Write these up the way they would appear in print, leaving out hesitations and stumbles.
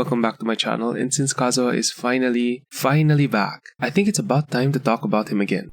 welcome back to my channel, and since Kazuha is finally back, I think it's about time to talk about him again.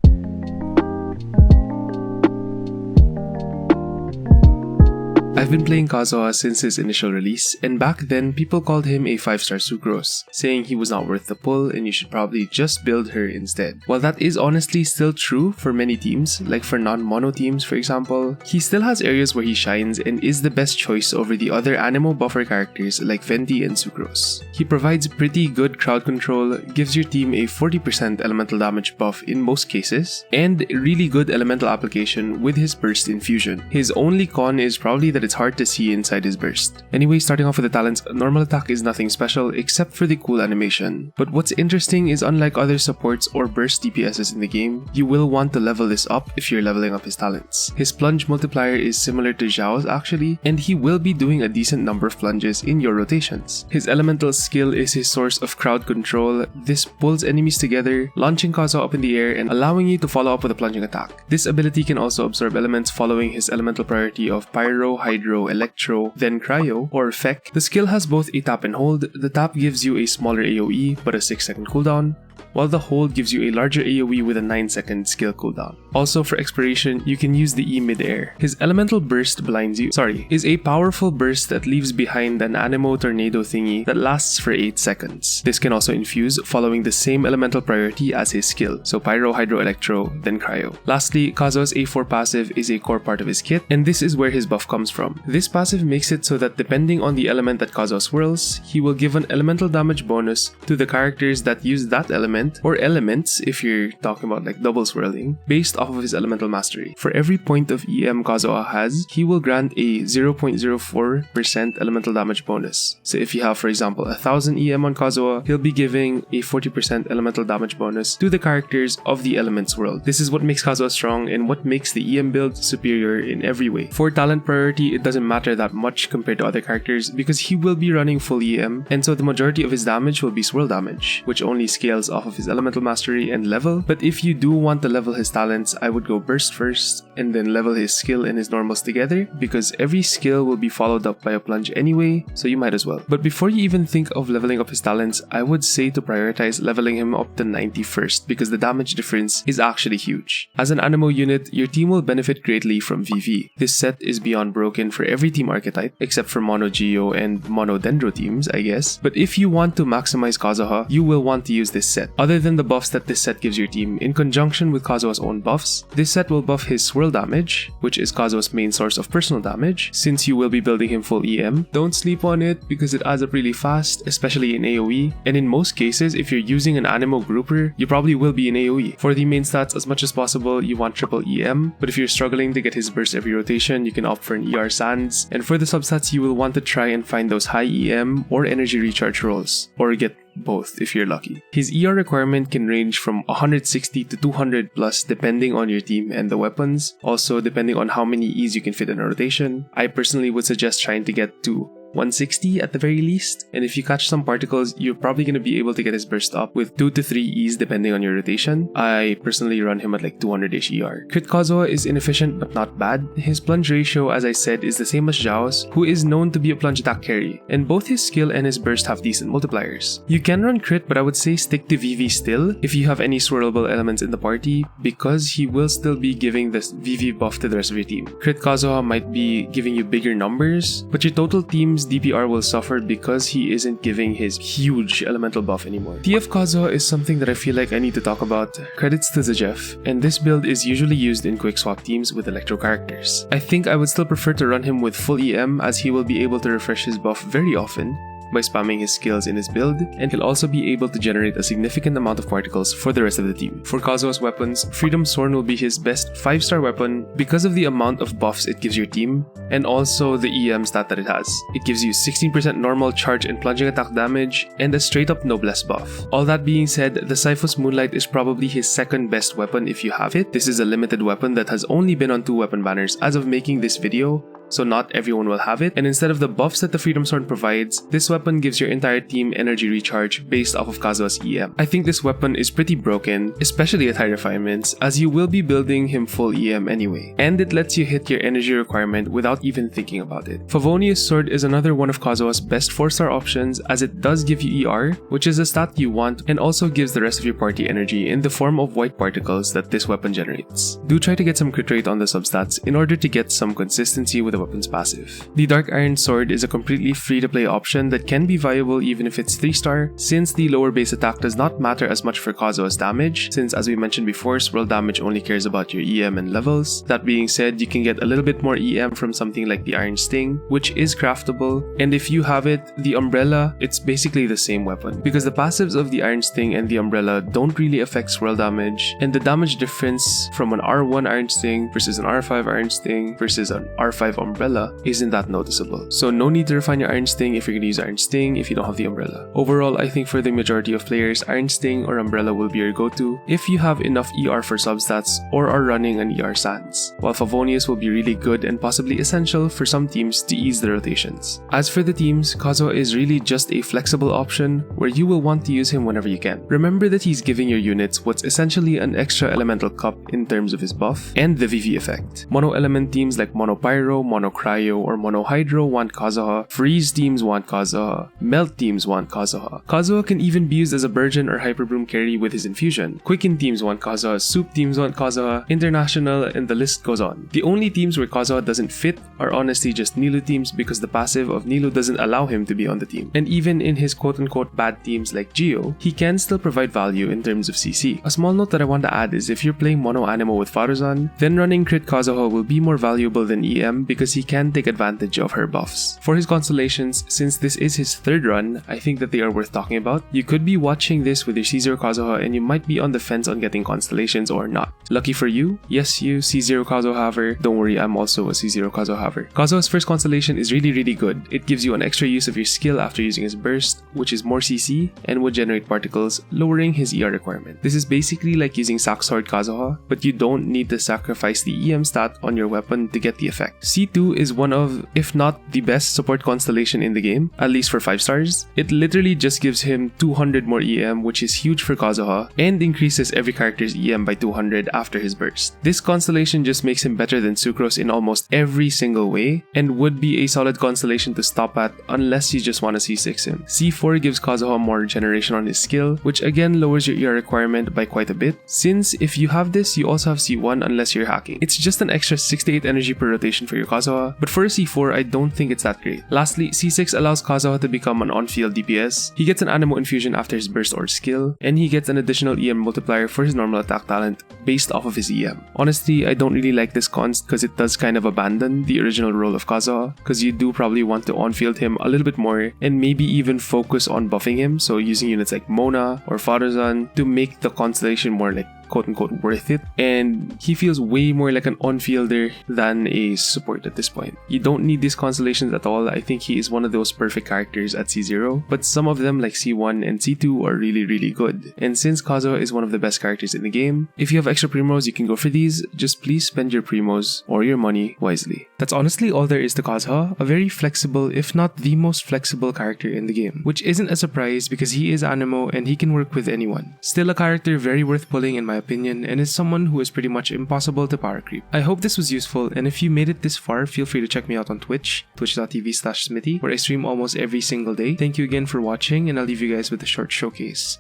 I've been playing Kazuha since his initial release, and back then people called him a 5-star Sucrose, saying he was not worth the pull and you should probably just build her instead. While that is honestly still true for many teams, like for non-mono teams for example, he still has areas where he shines and is the best choice over the other animo buffer characters like Venti and Sucrose. He provides pretty good crowd control, gives your team a 40% elemental damage buff in most cases, and really good elemental application with his burst infusion. His only con is probably that it's hard to see inside his burst. Anyway, starting off with the talents, normal attack is nothing special except for the cool animation. But what's interesting is unlike other supports or burst DPSs in the game, you will want to level this up if you're leveling up his talents. His plunge multiplier is similar to Zhao's actually, and he will be doing a decent number of plunges in your rotations. His elemental skill is his source of crowd control. This pulls enemies together, launching Kazuha up in the air and allowing you to follow up with a plunging attack. This ability can also absorb elements following his elemental priority of Pyro, Hydro, Electro, then Cryo, or Fek. The skill has both a tap and hold. The tap gives you a smaller AoE but a 6-second cooldown, while the hold gives you a larger AoE with a 9-second skill cooldown. Also for exploration, you can use the E mid-air. His elemental burst is a powerful burst that leaves behind an animo tornado thingy that lasts for 8 seconds. This can also infuse following the same elemental priority as his skill, so Pyro, Hydro, Electro, then Cryo. Lastly, Kazuha's A4 passive is a core part of his kit, and this is where his buff comes from. This passive makes it so that depending on the element that Kazuha swirls, he will give an elemental damage bonus to the characters that use that element, or elements if you're talking about like double swirling, based off of his elemental mastery. For every point of EM Kazuha has, he will grant a 0.04% elemental damage bonus. So if you have, for example, 1000 EM on Kazuha, he'll be giving a 40% elemental damage bonus to the characters of the elements world. This is what makes Kazuha strong and what makes the EM build superior in every way. For talent priority, it doesn't matter that much compared to other characters because he will be running full EM, and so the majority of his damage will be swirl damage, which only scales off of his elemental mastery and level. But if you do want to level his talents, I would go burst first and then level his skill and his normals together, because every skill will be followed up by a plunge anyway, so you might as well. But before you even think of leveling up his talents, I would say to prioritize leveling him up to 90 first, because the damage difference is actually huge. As an animo unit, your team will benefit greatly from VV. This set is beyond broken for every team archetype except for mono Geo and mono Dendro teams, I guess. But if you want to maximize Kazuha, you will want to use this set. Other than the buffs that this set gives your team, in conjunction with Kazuha's own buffs, this set will buff his swirl damage, which is Kazuha's main source of personal damage, since you will be building him full EM. Don't sleep on it because it adds up really fast, especially in AoE, and in most cases, if you're using an animo grouper, you probably will be in AoE. For the main stats, as much as possible, you want triple EM, but if you're struggling to get his burst every rotation, you can opt for an ER Sands, and for the substats, you will want to try and find those high EM or energy recharge rolls, or get both if you're lucky. His ER requirement can range from 160 to 200 plus depending on your team and the weapons, also depending on how many E's you can fit in a rotation. I personally would suggest trying to get to 160 at the very least, and if you catch some particles, you're probably going to be able to get his burst up with 2 to 3 E's depending on your rotation. I personally run him at like 200-ish ER. Crit Kazuha is inefficient but not bad. His plunge ratio, as I said, is the same as Zhao's, who is known to be a plunge attack carry, and both his skill and his burst have decent multipliers. You can run crit, but I would say stick to VV still if you have any swirlable elements in the party, because he will still be giving this VV buff to the rest of your team. Crit Kazuha might be giving you bigger numbers, but your total team's DPR will suffer because he isn't giving his huge elemental buff anymore. TF Kazuha is something that I feel like I need to talk about. Credits to Zajef, and this build is usually used in quick swap teams with electro characters. I think I would still prefer to run him with full EM, as he will be able to refresh his buff very often by spamming his skills in his build, and he'll also be able to generate a significant amount of particles for the rest of the team. For Kazuha's weapons, Freedom Sworn will be his best 5-star weapon because of the amount of buffs it gives your team, and also the EM stat that it has. It gives you 16% normal charge and plunging attack damage, and a straight up noblesse buff. All that being said, the Cyphus Moonlight is probably his second best weapon if you have it. This is a limited weapon that has only been on 2 weapon banners as of making this video, so not everyone will have it, and instead of the buffs that the Freedom Sword provides, this weapon gives your entire team energy recharge based off of Kazuha's EM. I think this weapon is pretty broken, especially at high refinements, as you will be building him full EM anyway, and it lets you hit your energy requirement without even thinking about it. Favonius Sword is another one of Kazuha's best 4-star options, as it does give you ER, which is a stat you want, and also gives the rest of your party energy in the form of white particles that this weapon generates. Do try to get some crit rate on the substats in order to get some consistency with the weapon's passive. The Dark Iron Sword is a completely free-to-play option that can be viable even if it's 3-star, since the lower base attack does not matter as much for Kazuha's damage, since as we mentioned before, swirl damage only cares about your EM and levels. That being said, you can get a little bit more EM from something like the Iron Sting, which is craftable, and if you have it, the Umbrella, it's basically the same weapon, because the passives of the Iron Sting and the Umbrella don't really affect swirl damage, and the damage difference from an R1 Iron Sting versus an R5 Iron Sting versus an R5 Umbrella isn't that noticeable. So no need to refine your Iron Sting if you're going to use Iron Sting if you don't have the Umbrella. Overall, I think for the majority of players, Iron Sting or Umbrella will be your go-to if you have enough ER for substats or are running an ER Sans, while Favonius will be really good and possibly essential for some teams to ease the rotations. As for the teams, Kazuha is really just a flexible option where you will want to use him whenever you can. Remember that he's giving your units what's essentially an extra elemental cup in terms of his buff and the VV effect. Mono element teams like Mono Pyro, Mono Cryo, or Mono Hydro want Kazuha, Freeze teams want Kazuha, Melt teams want Kazuha. Kazuha can even be used as a burgeon or hyperbloom carry with his infusion. Quicken teams want Kazuha, Soup teams want Kazuha, International, and the list goes on. The only teams where Kazuha doesn't fit are honestly just Nilou teams because the passive of Nilou doesn't allow him to be on the team. And even in his quote-unquote bad teams like Geo, he can still provide value in terms of CC. A small note that I want to add is if you're playing Mono Animo with Faruzan, then running Crit Kazuha will be more valuable than EM because he can take advantage of her buffs. For his Constellations, since this is his 3rd run, I think that they are worth talking about. You could be watching this with your C0 Kazuha and you might be on the fence on getting Constellations or not. Lucky for you, yes you C0 Kazuha haver, don't worry, I'm also a C0 Kazuha haver. Kazuha's first Constellation is really good. It gives you an extra use of your skill after using his burst, which is more CC and would generate particles, lowering his ER requirement. This is basically like using Sack Sword Kazuha, but you don't need to sacrifice the EM stat on your weapon to get the effect. C2 is one of, if not the best support constellation in the game, at least for 5 stars. It literally just gives him 200 more EM, which is huge for Kazuha, and increases every character's EM by 200 after his burst. This constellation just makes him better than Sucrose in almost every single way, and would be a solid constellation to stop at unless you just want to C6 him. C4 gives Kazuha more regeneration on his skill, which again lowers your ER requirement by quite a bit, since if you have this, you also have C1 unless you're hacking. It's just an extra 68 energy per rotation for your Kazuha, but for a C4, I don't think it's that great. Lastly, C6 allows Kazuha to become an on-field DPS. He gets an Animo infusion after his burst or skill, and he gets an additional EM multiplier for his normal attack talent based off of his EM. Honestly, I don't really like this const because it does kind of abandon the original role of Kazuha, because you do probably want to on-field him a little bit more and maybe even focus on buffing him, so using units like Mona or Faruzan to make the constellation more like quote-unquote worth it, and he feels way more like an on-fielder than a support at this point. You don't need these constellations at all. I think he is one of those perfect characters at C0, but some of them like C1 and C2 are really good. And since Kazuha is one of the best characters in the game, if you have extra primos, you can go for these. Just please spend your primos or your money wisely. That's honestly all there is to Kazuha, a very flexible, if not the most flexible character in the game, which isn't a surprise because he is Animo and he can work with anyone. Still a character very worth pulling in my opinion, and is someone who is pretty much impossible to power creep. I hope this was useful, and if you made it this far, feel free to check me out on Twitch, twitch.tv/Smithy, where I stream almost every single day. Thank you again for watching, and I'll leave you guys with a short showcase.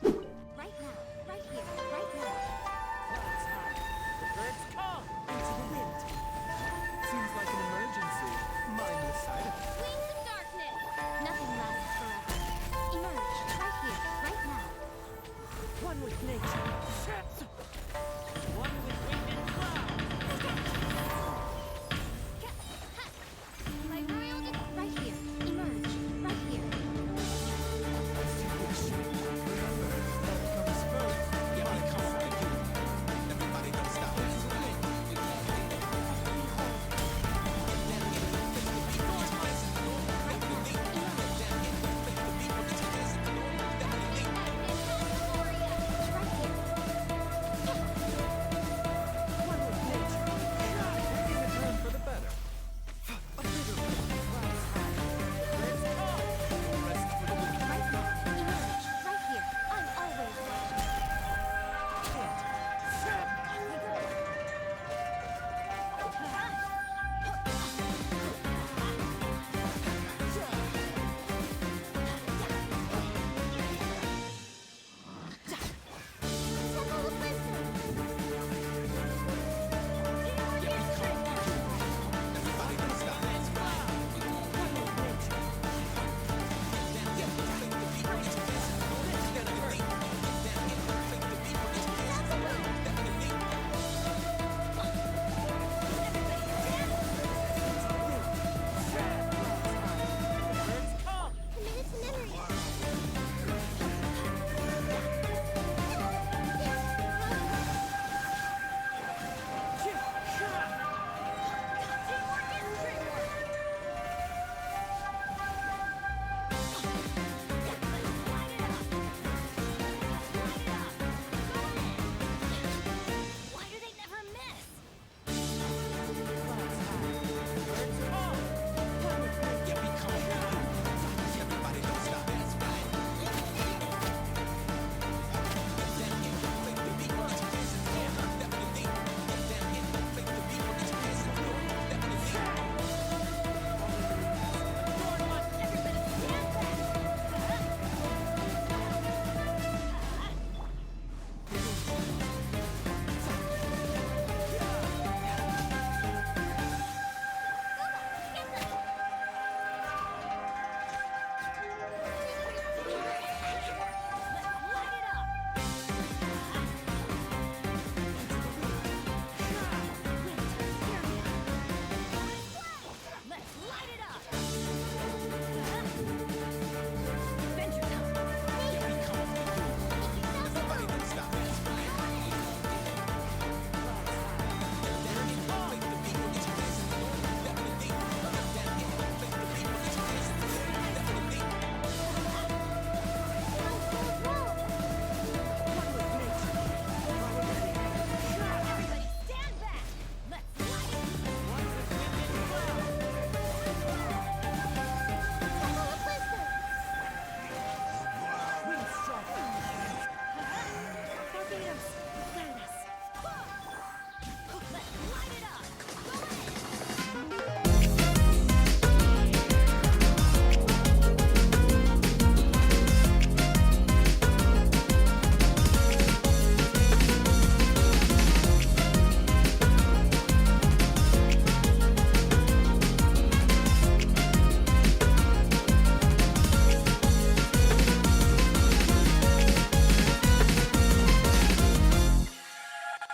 One with nature.